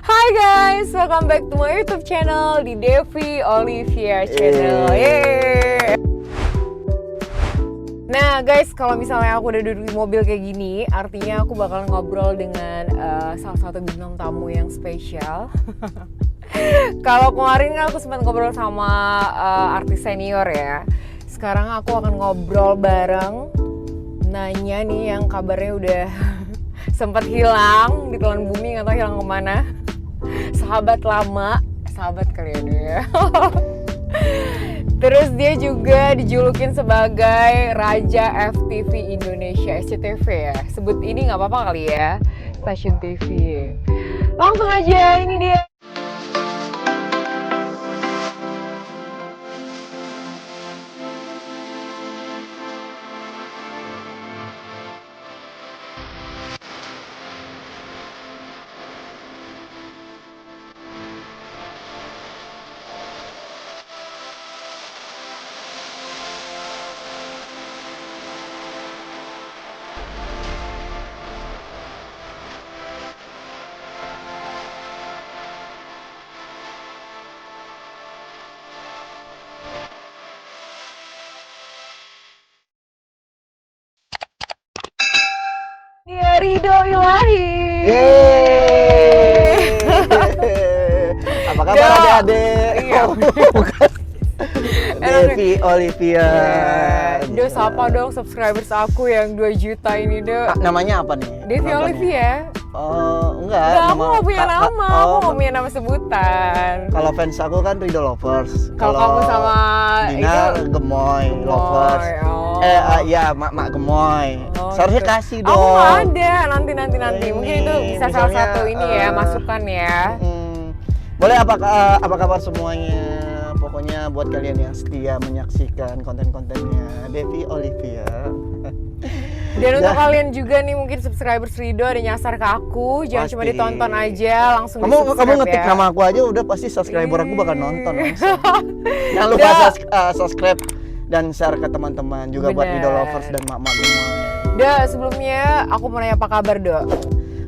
Hai guys, welcome back to my YouTube channel di Devi Olivia Channel. Yeay. Nah guys, kalau misalnya aku udah duduk di mobil kayak gini, artinya aku bakal ngobrol dengan salah satu bintang tamu yang spesial. Kalau kemarin kan aku sempat ngobrol sama artis senior ya. Sekarang aku akan ngobrol bareng nanya nih yang kabarnya udah sempat hilang, ditelan bumi, nggak tahu hilang kemana. Sahabat lama, sahabat kali ya. Terus dia juga dijulukin sebagai Raja FTV Indonesia, SCTV ya. Sebut ini nggak apa-apa kali ya, stasiun TV. Langsung aja, ini dia. Ya, Ridho Ilahi. Apa kabar adik-adik? Iya. Bukan. Devi Olivia. Do, sapa dong subscribers aku yang 2 juta ini, Do. Namanya apa nih? Devi Olivia. Oh, enggak. Enggak, aku nggak punya nama, aku nggak punya nama sebutan. Kalau fans aku kan Ridho Lovers. Kalau kamu sama Dina Gemoy Lovers. Oh. Ya, mak Gemoy. Oh, Seharusnya gitu. kasih dong. Aku nggak ada, nanti. Mungkin itu bisa salah misalnya, satu ini ya, masukan ya. Boleh, apa kabar semuanya? Pokoknya buat kalian yang setia menyaksikan konten-kontennya Devi Olivia. Dan untuk kalian juga nih mungkin subscribers Ridho ada nyasar ke aku, jangan cuma ditonton aja, langsung kamu ngetik ya. nama aku aja udah pasti subscriber aku bakal nonton langsung. Jangan lupa subscribe dan share ke teman-teman juga. Bener. Buat Ridho Lovers dan mak-mak semua. Sebelumnya aku mau nanya apa kabar, Do?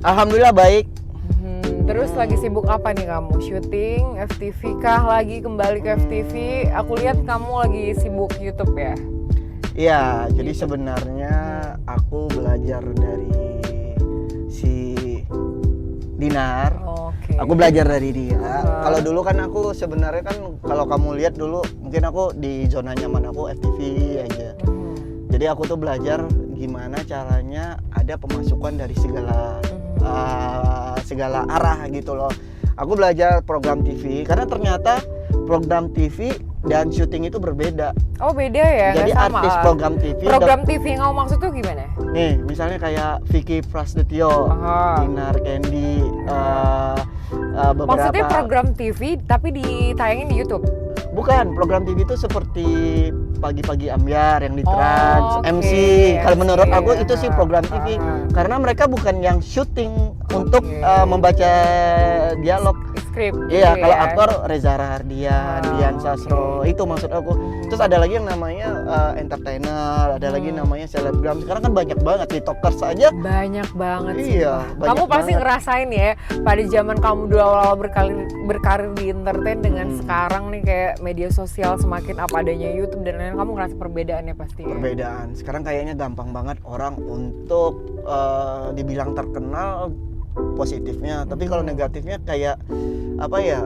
Alhamdulillah baik. Terus lagi sibuk apa nih kamu? Syuting FTV kah? Lagi kembali ke FTV? Aku lihat kamu lagi sibuk YouTube ya? Iya, jadi sebenarnya aku belajar dari si Dinar. Okay. Aku belajar dari dia. Kalau dulu kan aku sebenarnya kan kalau kamu lihat dulu mungkin aku di zona nyaman aku FTV aja. Jadi aku tuh belajar gimana caranya ada pemasukan dari segala arah gitu loh. Aku belajar program TV karena ternyata program TV dan syuting itu berbeda. Oh, beda ya? Jadi sama. artis program TV. Program TV yang kamu maksud tuh gimana? Nih, misalnya kayak Vicky Prasetyo, Dinar Candy, beberapa. Maksudnya program TV tapi ditayangin di YouTube? Bukan, program TV itu seperti Pagi-Pagi Ambyar yang di Trans, MC. Kalau menurut aku itu sih program TV karena mereka bukan yang syuting untuk membaca dialog. Skrip. Iya, kalau aktor Reza Rahardian, Dian Sastro, itu maksud aku. Terus ada lagi yang namanya entertainer, ada lagi namanya selebgram. Sekarang kan banyak banget, TikTokers aja. Banyak banget sih. Iya, kamu pasti ngerasain ya pada zaman kamu dulu awal-awal berkarir di entertain dengan sekarang nih kayak media sosial semakin apa adanya YouTube dan lain-lain, kamu ngerasa perbedaannya pasti ya? Perbedaan. Sekarang kayaknya gampang banget orang untuk dibilang terkenal positifnya, tapi kalau negatifnya kayak apa ya?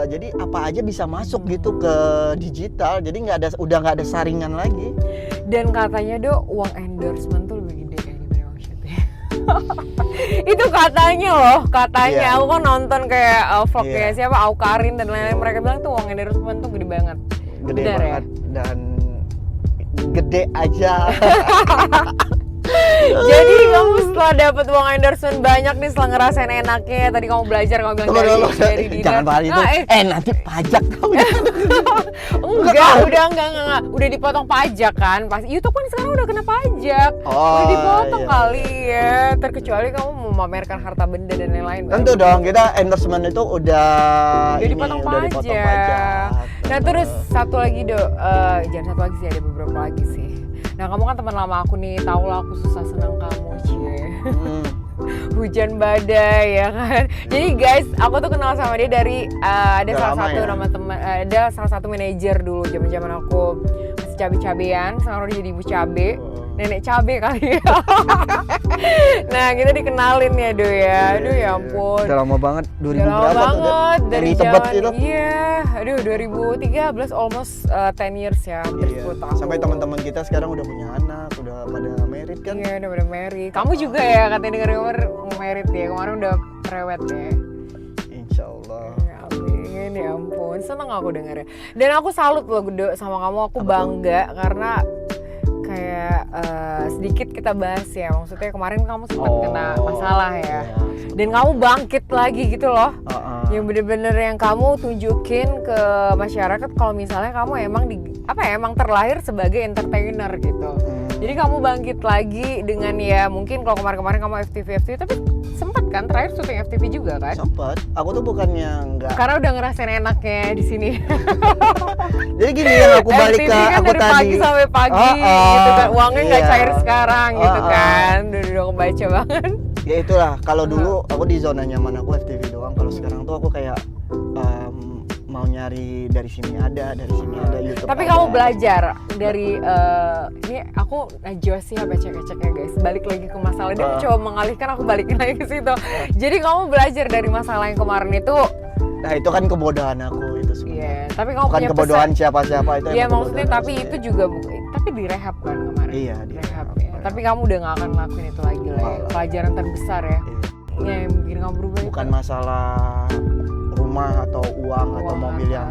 Jadi apa aja bisa masuk gitu ke digital. Jadi udah nggak ada saringan lagi. Dan katanya, Do, uang endorsement tuh lebih gede kayak dibanding uang syuting. Itu katanya loh, katanya. Aku kan nonton kayak vlognya siapa, Aukarin dan lain-lain, mereka bilang tuh uang endorsement tuh gede banget. Gede Benar banget ya? Dan gede aja. Jadi kamu setelah dapat uang endorsement banyak nih, setelah ngerasain enaknya, tadi kamu belajar, kamu bilang dari Dinar. Jangan bahas itu. Nanti pajak kamu. Enggak. Udah dipotong pajak kan? Pas YouTube kan sekarang udah kena pajak. Udah dipotong kali ya. Terkecuali kamu mau memamerkan harta benda dan lain-lain. Tentu dong, kita endorsement itu udah dipotong pajak. Nah, terus satu lagi, Do. Jangan satu lagi sih, ada beberapa lagi sih. Nah, kamu kan teman lama aku nih, tau lah aku susah senang kamu, Cie. hujan badai ya kan. Jadi guys, aku tuh kenal sama dia dari ada Udah salah lama satu ya? nama teman, ada salah satu manajer dulu zaman aku masih cabe-cabean, sekarang udah jadi ibu cabe. Nenek cabe kali ya. Nah, kita dikenalin ya, Do ya. Aduh ya ampun. Udah lama banget, 2000 Udah lama berapa tuh? banget dari Yang di Tebet zaman itu? iya, aduh 2013 almost 10 years ya, hampir Iya. 10 tahun. Sampai teman-teman kita sekarang udah punya anak, udah pada married kan? Iya, udah married. Kamu juga ya, katanya dengar mau married ya. Kemarin udah prewed ya. Insya Allah. Ya amin, ya ampun. Seneng aku dengarnya. Dan aku salut loh Gudo sama kamu. Aku Apa tuh? bangga karena kayak sedikit kita bahas ya. Maksudnya kemarin kamu sempat kena masalah ya. Dan kamu bangkit lagi gitu loh. Yang bener-bener yang kamu tunjukin ke masyarakat kalau misalnya kamu emang emang terlahir sebagai entertainer gitu. Jadi kamu bangkit lagi dengan ya mungkin kalau kemarin-kemarin kamu FTV tapi sempet kan terakhir syuting FTV juga kan? Sempet. Aku tuh bukannya enggak. Karena udah ngerasain enaknya di sini. Jadi gini yang aku balik FTV ke kan aku dari tadi. pagi sampai pagi gitu kan. Uangnya nggak iya. cair sekarang gitu kan. Udah kebaca banget. Ya itulah, kalau dulu aku di zona nyaman aku FTV doang. Kalau sekarang tuh aku kayak mau nyari dari sini ada, dari sini ada YouTube. Tapi ada. kamu belajar dari ini aku najwa sih becek-beceknya guys. Balik lagi ke masalah dia coba mengalihkan, aku balikin lagi ke situ. Jadi kamu belajar dari masalah yang kemarin itu. Nah itu kan kebodohan aku itu semua. Iya, tapi kamu Bukan punya kebodohan pesan. siapa-siapa itu. Iya emang maksudnya kebodohan tapi aku itu sendiri. juga tapi direhab kan kemarin. Iya, direhab direhab. ya. Tapi kamu udah gak akan ngelakuin itu lagi lah ya. Malah. Pelajaran terbesar ya. Iya. Ya yang bikin kamu berubah Bukan itu. masalah rumah atau uang atau mobil yang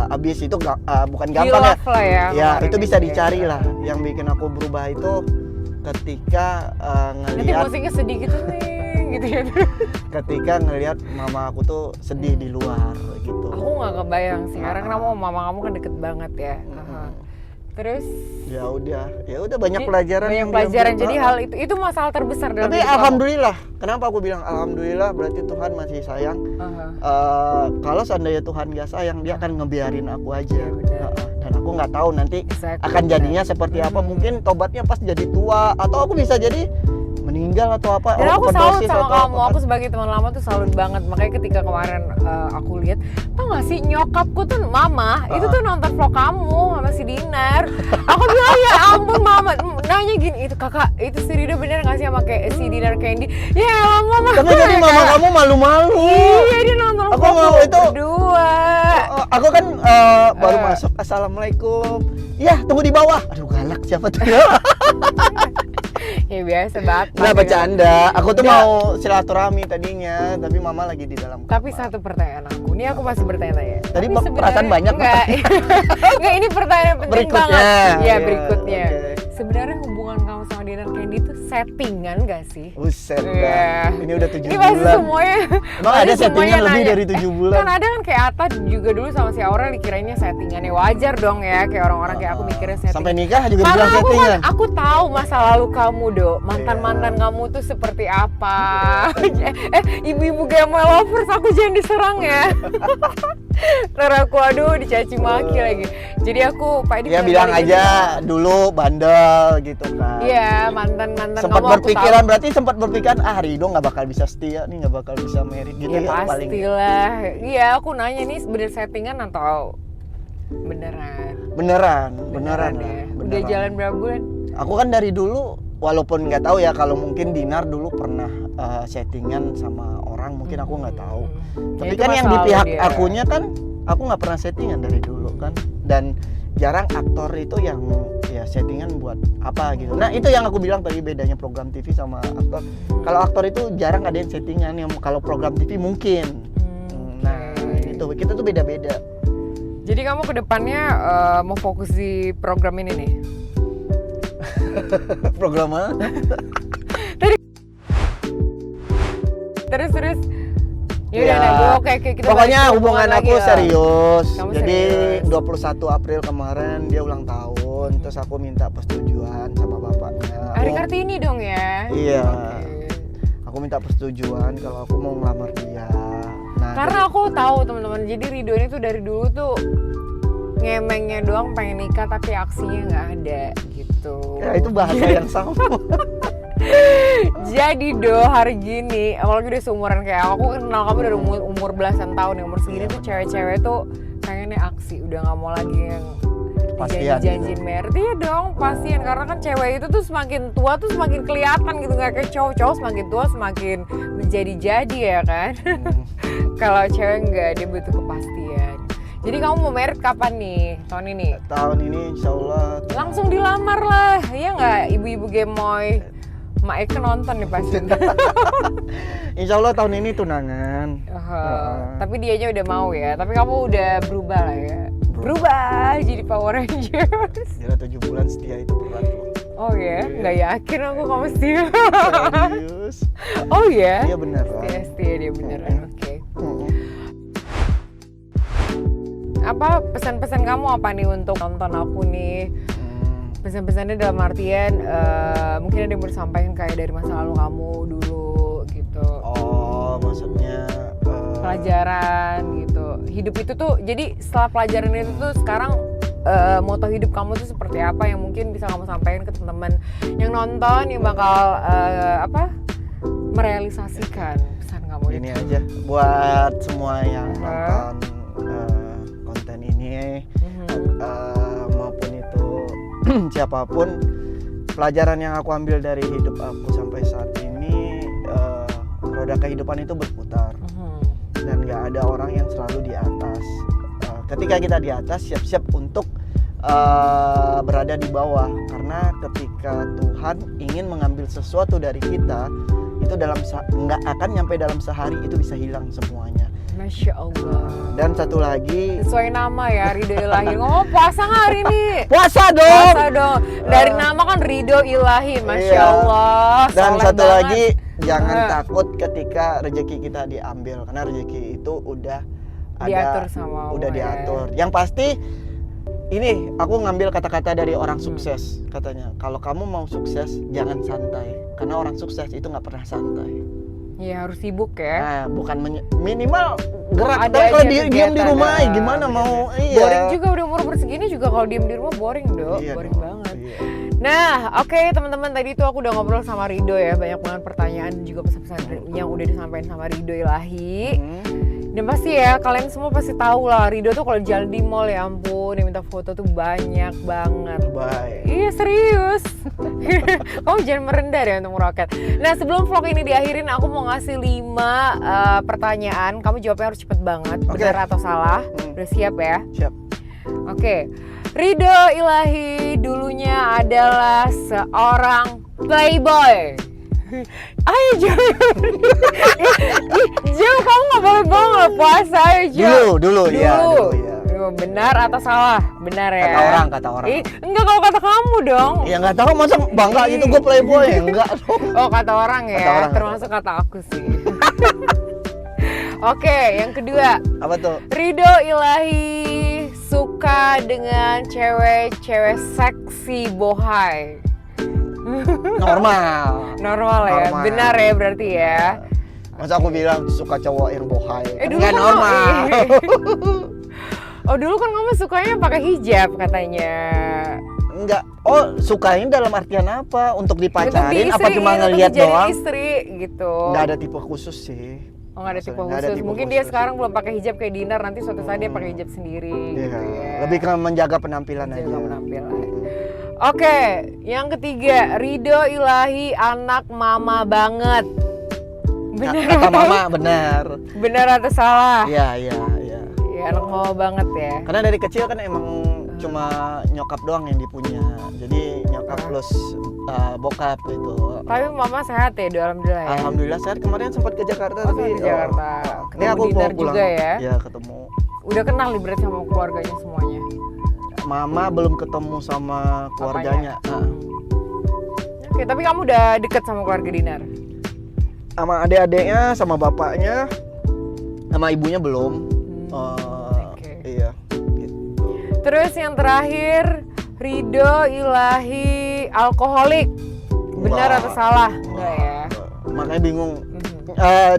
habis itu bukan gampang ya. Hilaf lah ya. Ya kemarin itu bisa ya. dicari lah. Yang bikin aku berubah itu ketika Nanti ngelihat musiknya sedih gitu nih gitu ya. ketika ngelihat mama aku tuh sedih di luar gitu. Aku nggak kebayang sih karena kamu sama mama kamu kan deket banget ya. Terus Ya udah banyak Jadi, pelajaran banyak yang pelajaran. diambil. Jadi hal itu masalah terbesar dalam Tapi hidup kamu. alhamdulillah. Kenapa aku bilang alhamdulillah? Berarti Tuhan masih sayang. Kalau seandainya Tuhan gak sayang, dia akan ngebiarin aku aja. Iya, benar. Dan aku nggak tahu nanti Exactly, akan benar. jadinya seperti apa. Mungkin tobatnya pas jadi tua, atau aku bisa jadi meninggal atau apa. Dan aku salut overdosis sama atau kamu, apa. aku sebagai teman lama tuh salut banget. Makanya ketika kemarin aku lihat, tau gak sih nyokapku tuh mama, itu tuh nonton vlog kamu sama si Dinar. Aku bilang ya ampun mama, nanya gini, itu kakak, itu si Rida bener gak sih sama kayak si Dinar Candy? Ya mama. Tapi jadi mama kamu malu-malu. Iya dia nonton Aku vlog mau itu. berdua. Aku kan baru masuk, assalamualaikum. Ya tunggu di bawah. Aduh galak siapa tuh? Ya biasa banget. Nggak bercanda. Aku tuh Nggak. mau silaturahmi tadinya, tapi mama lagi di dalam Tapi kamar. satu pertanyaan aku, ini aku masih bertanya-tanya. Tadi Tapi sebenarnya- perasaan banyak, enggak, enggak ini pertanyaan penting Berikutnya. banget. Iya Iya, berikutnya. oke. Sebenarnya hubungan kamu sama Dinar Candy itu settingan gak sih? Buset Iya. dah. Ini udah 7 Ini pasti bulan. semuanya. Emang pasti ada semuanya settingan lebih nanya. dari 7 bulan? Kan ada kan kayak Atta juga dulu sama si Aurel dikirainnya settingannya, wajar dong ya kayak orang-orang kayak aku mikirnya settingan. Sampai nikah juga Karena bilang aku kan, settingan. aku tahu masa lalu kamu do, mantan kamu tuh seperti apa. Ibu-ibu Game Lovers aku jangan diserang ya. Ntar aku aduh dicaci maki lagi. Jadi aku Pak Edi Ya bilang aja dulu bandel gitu kan. Iya mantan Sempat kamu aku berpikiran, tahu. berarti sempat berpikiran Rido nggak bakal bisa setia nih, nggak bakal bisa married gitu Ya ya paling. pastilah. Iya aku nanya ini bener settingan atau beneran? Beneran ya. lah, Udah beneran. jalan berapa bulan? Aku kan dari dulu, walaupun nggak tahu ya kalau mungkin Dinar dulu pernah settingan sama orang, mungkin aku nggak tahu. Ya, Tapi itu kan yang masa di lalu pihak dia. akunya kan, aku nggak pernah settingan dari dulu kan. Dan jarang aktor itu yang ya settingan buat apa gitu. Nah itu yang aku bilang tadi bedanya program TV sama aktor. Kalau aktor itu jarang ada yang settingan, yang kalau program TV mungkin. Nah itu kita tuh beda-beda. Jadi kamu kedepannya mau fokus di program ini nih? Program mana? Terus ya udah Ya, nah, gue oke kita Pokoknya balik ke hubungan lagi aku lah. serius. Kamu Jadi serius. 21 April kemarin dia ulang tahun, terus aku minta persetujuan sama bapaknya. Hari Aku- Kartini dong ya. Iya. Oke. Aku minta persetujuan kalau aku mau ngelamar dia. Nah, Karena aku tahu teman-teman, jadi Rido ini tuh dari dulu tuh ngemengnya doang pengen nikah tapi aksinya nggak ada gitu. ya itu bahasa yang sama. Jadi hari gini, apalagi udah seumuran kayak aku kenal kamu dari umur belasan tahun ya, umur segini tuh cewek-cewek tuh pengennya aksi, udah nggak mau lagi yang Pastian janjiin gitu. merit. Iya dong, pastian, karena kan cewek itu tuh semakin tua tuh semakin kelihatan gitu, nggak kayak cowok semakin tua semakin menjadi-jadi ya kan. Kalau cewek nggak, dia butuh kepastian. Jadi kamu mau merit kapan nih tahun ini? Tahun ini insya Allah Langsung dilamar lah, iya nggak ibu-ibu gemoy? Mak Eka nonton nih pasti. insya Allah tahun ini tunangan. Tapi dianya udah mau ya, tapi kamu udah berubah lah ya. Berubah jadi Power Rangers. Gila 7 bulan setia itu berat loh. Oh ya, nggak yakin aku kamu setia. Serius. Oh ya? Iya beneran. Setia dia beneran, oke. Apa pesan-pesan kamu apa nih untuk nonton aku nih? Pesan-pesannya dalam artian mungkin ada yang bersampaikan kayak dari masa lalu kamu dulu gitu. Oh, maksudnya Pelajaran gitu. Hidup itu tuh, jadi setelah pelajaran itu tuh sekarang moto hidup kamu tuh seperti apa yang mungkin bisa kamu sampaikan ke teman-teman yang nonton, yang bakal merealisasikan pesan kamu ini itu. aja buat semua yang nonton konten ini maupun itu siapapun, pelajaran yang aku ambil dari hidup aku sampai saat ini, roda kehidupan itu berputar dan nggak ada orang yang selalu di atas. Ketika kita di atas, siap-siap untuk berada di bawah, karena ketika Tuhan ingin mengambil sesuatu dari kita, itu nggak akan nyampe dalam sehari, itu bisa hilang semuanya. Masya Allah. Dan satu lagi, Sesuai nama ya, Ridho Ilahi. Ngomong puasa nggak hari ini? puasa dong. Puasa dong. Dari nama kan Ridho Ilahi, Masya Iya. Allah. Dan Soleh satu banget. lagi, jangan takut ketika rezeki kita diambil, karena rezeki itu udah Diatur sama Allah, udah ya. diatur. Yang pasti ini aku ngambil kata-kata dari orang sukses, katanya kalau kamu mau sukses jangan santai, karena orang sukses itu nggak pernah santai. Iya, harus sibuk ya. Nah, bukan minimal gerak. Ada Tapi kalau aja diam di kegiatan, rumah ya. gimana Bener. mau? Iya. Boring juga udah umur segini juga kalau diem di rumah boring dong. Iya Boring dong, banget. iya. Nah, oke teman-teman, tadi tuh aku udah ngobrol sama Ridho ya, banyak banget pertanyaan dan juga pesan-pesan yang udah disampaikan sama Ridho Ilahi. Dan pasti ya, kalian semua pasti tahu lah, Ridho tuh kalau jalan di mall ya ampun, yang minta foto tuh banyak banget. Baik. Iya serius. Kamu jangan merendah deh untuk meroket. Nah, sebelum vlog ini diakhirin, aku mau ngasih 5 pertanyaan. Kamu jawabnya harus cepet banget, Oke. benar atau salah. Udah siap ya? Siap. Oke, Ridho Ilahi dulunya adalah seorang playboy. Ayo jawab. Jawab, kamu nggak boleh bohong loh, puasa. Ayo jawab. Dulu, iya, dulu, ya. Benar atau salah? Benar ya. Kata orang. Enggak, kalau kata kamu dong. Ya nggak tahu, masa bangga gitu gue playboy, enggak dong. Oh, kata orang ya. Kata orang. Termasuk kata aku sih. Oke, yang kedua. Apa tuh? Ridho Ilahi suka dengan cewek-cewek seksi bohai. Normal. Normal ya, Normal. benar ya berarti ya. Masa aku bilang suka cowok yang bohai? Dulu Nggak kan normal. Oh, dulu kan kamu sukanya pakai hijab katanya. Enggak. Oh, sukanya dalam artian apa? Untuk dipacarin apa diistriin, cuma untuk ngelihat dijadiin doang? istri gitu. Nggak ada tipe khusus sih. Oh, nggak ada tipe Nggak ada khusus. tipe Mungkin dia khusus. sekarang belum pakai hijab kayak Dinar, nanti suatu saat dia pakai hijab sendiri Iya, gitu ya. lebih ke menjaga penampilan Jaga aja. penampilan. Oke, yang ketiga, Ridho Ilahi anak mama banget. Benar. Kata mama benar. Benar atau salah? Iya. Ya, anak mama banget ya. Karena dari kecil kan emang cuma nyokap doang yang dipunya. Jadi nyokap plus bokap itu. Tapi mama sehat ya, alhamdulillah ya. Alhamdulillah sehat. Kemarin sempat ke Jakarta Oh, tapi di Jakarta. ini Ketemu aku mau Dinar pulang juga ya. Ya, ketemu. Udah kenal nih berarti sama keluarganya semuanya. Mama belum ketemu sama keluarganya. Papanya. Oke, tapi kamu udah deket sama keluarga Dinar? Sama adik-adiknya, sama bapaknya, sama ibunya belum. Oke. Iya. Gitu. Terus yang terakhir, Ridho Ilahi alkoholik. Benar Enggak. atau salah? Enggak ya. Makanya bingung. Mhm.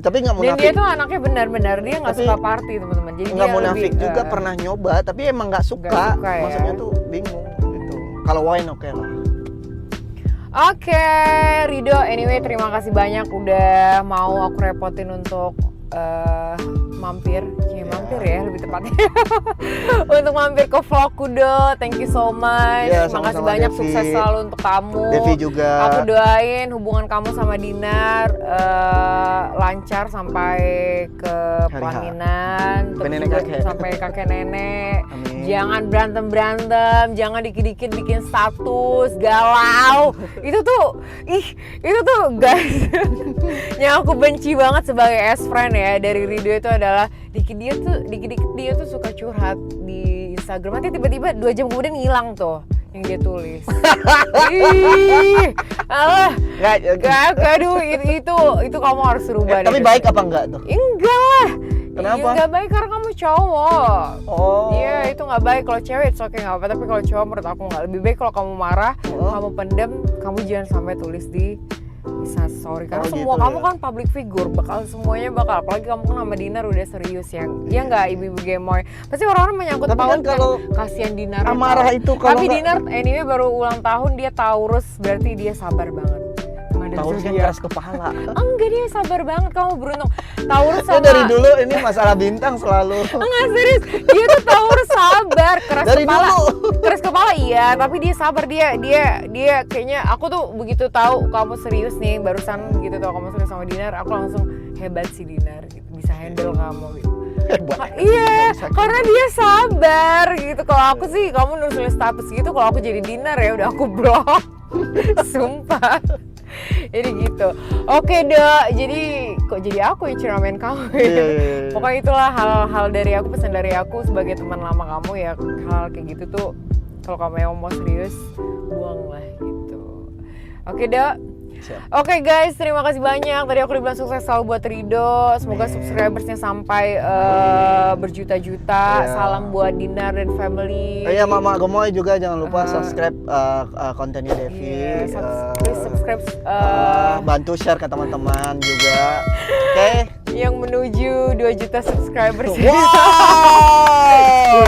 Tapi nggak Dan munafik. dia tuh anaknya benar-benar dia nggak Tapi suka party teman-teman. Jadi Nggak dia munafik lebih, juga pernah nyoba, tapi emang nggak suka. Nggak suka ya. Maksudnya tuh bingung gitu. Kalau wine oke lah. Oke, Rido, anyway terima kasih banyak udah mau aku repotin untuk mampir ya lebih tepatnya untuk mampir ke vlogku Do. Thank you so much. Terima kasih banyak, Devi. sukses selalu untuk kamu. Devi juga. Aku doain hubungan kamu sama Dinar lancar sampai ke pelaminan, terus nenek juga kakek. sampai kakek nenek. Amin. Jangan berantem, jangan dikit-dikit bikin status galau. Itu tuh guys yang aku benci banget sebagai friend ya dari Rido itu adalah dikit-dikit dia tuh suka curhat di Instagram, nanti tiba-tiba 2 jam kemudian hilang tuh yang dia tulis. Ih, alah, aduh itu kamu harus rubah deh. Tapi baik apa enggak tuh? Enggak lah. Kenapa? Iya, nggak baik karena kamu cowok. Oh. Iya, itu nggak baik. Kalau cewek it's okay nggak apa, tapi kalau cowok menurut aku nggak. Lebih baik kalau kamu marah, kamu pendem, kamu jangan sampai tulis di Instastory. Karena semua gitu kamu ya? kan public figure, semuanya bakal. Apalagi kamu kan sama Dinar udah serius ya. Iya nggak, ibu-ibu gemoy. Pasti orang-orang menyangkut Tapi paut kan kalau kasihan Dinar. amarah itu kalau Tapi nggak- Dinar anyway baru ulang tahun, dia Taurus, berarti dia sabar banget. Taurus kan keras kepala. Enggak, dia sabar banget, kamu beruntung. Taurus Saya sama dari dulu ini masalah bintang selalu. enggak serius, dia tuh Taurus sabar, keras Dari kepala. dulu. Keras kepala iya, tapi dia sabar, dia kayaknya aku tuh begitu tahu kamu serius nih, barusan begitu tahu kamu serius sama Dinar, aku langsung hebat sih Dinar gitu, bisa handle kamu gitu. Iya, karena dia sabar gitu. Kalau aku sih, kamu nulis status gitu, kalau aku jadi Dinar ya udah aku blok. Sumpah. Jadi gitu. Oke Dok, jadi kok jadi aku yang ceramain kamu ya? Iya. Pokoknya itulah hal-hal dari aku, pesan dari aku sebagai teman lama kamu ya, hal kayak gitu tuh kalau kamu yang mau serius buanglah gitu. Oke Dok. Siap. Oke guys, terima kasih banyak. Tadi aku dibilang sukses selalu buat Rido. Semoga subscribersnya sampai berjuta-juta. Iya. Salam buat Dinar dan family. Iya, Mama Gemoy juga jangan lupa subscribe kontennya Devi. Iya, please subscribe Bantu share ke teman-teman juga. Oke. yang menuju 2 juta subscribers. Wow,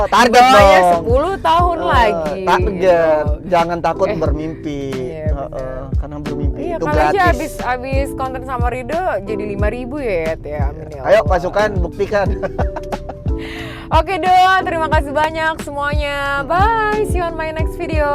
target Bawahnya dong. 10 tahun lagi. Target. Jangan takut Eh, bermimpi. iya, benar. Karena bermimpi Iya, itu kali aja gratis. abis konten sama Rido jadi 5.000 ya, amin ya Ayo Allah. pasukan buktikan. Oke Do, terima kasih banyak semuanya. Bye, see you on my next video.